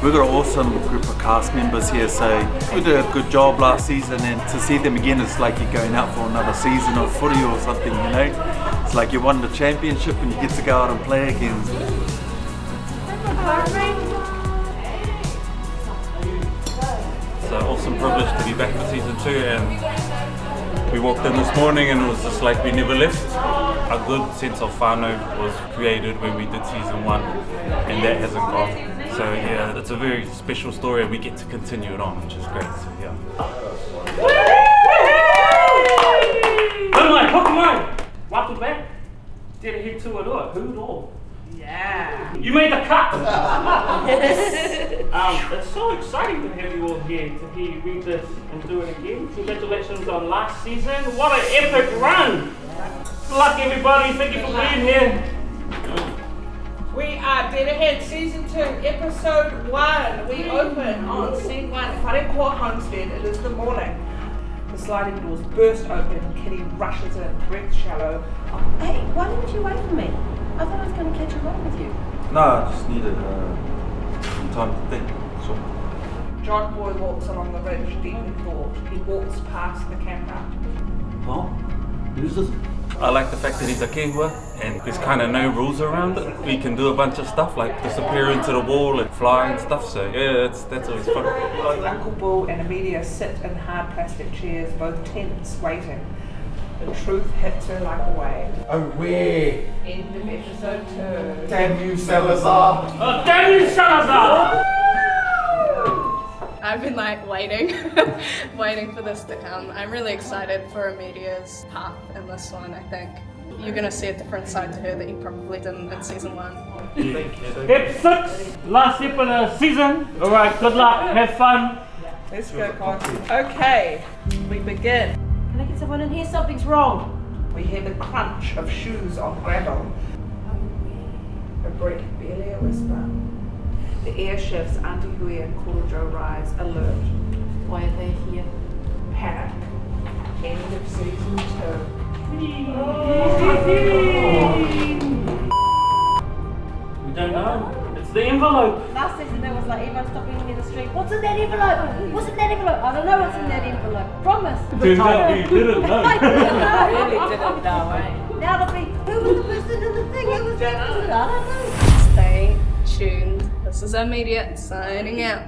We've got an awesome group of cast members here, so we did a good job last season, and to see them again, it's like you're going out for another season of footy or something, you know? It's like you won the championship and you get to go out and play again. It's an awesome privilege to be back for season 2, and we walked in this morning and it was just like we never left. A good sense of whānau was created when we did season 1, and that hasn't gone. So yeah, it's a very special story and we get to continue it on, which is great. So yeah. Welcome back. Did a hit to it all. Who'd all? Yeah. You made the cut. It's so exciting to have you all here, to hear you read this and do it again. Congratulations on last season. What an epic run. Good luck everybody. Thank you for being here. We are Dead Ahead Season 2, Episode 1. We open on Scene 1, Wharekoa Homestead. It is the morning. The sliding doors burst open. Kitty rushes in, breath shallow. Hey, why didn't you wait for me? I thought I was going to catch a ride with you. No, I just needed some time to think. So. John Boy walks along the ridge, deep in thought. He walks past the campground. Huh? Who's this? I like the fact that he's a kehua and there's kind of no rules around it. We can do a bunch of stuff like disappear into the wall and fly and stuff, so yeah, that's always fun. Uncle Bull and Amelia sit in hard plastic chairs, both tense, waiting. The truth hits her like a wave. Away! End of episode 2. Damn you, Salazar! Oh, damn you, Salazar! I've been like waiting, waiting for this to come. I'm really excited for Amelia's path in this one, I think. You're going to see a different side to her that you probably didn't in season 1. Ep 6, last ep of the season. Alright, good luck, have fun. Let's go, guys. Okay, we begin. Can I get someone in here? Something's wrong. We hear the crunch of shoes on gravel. A brick, barely a whisper. The air shifts, Auntie Hui and Korojo rise, alert. Why are they here? Panic. End of season 2. We don't know. It's the envelope. Last season there was like everyone stopping me in the street. What's in that envelope? What's in that envelope? I don't know what's in that envelope. Promise. Turns out you didn't know. I didn't know. Really didn't know, eh? Now it'll be, who was the person in the thing? Who was the person? I don't know. Stay tuned. This is Amelia signing out.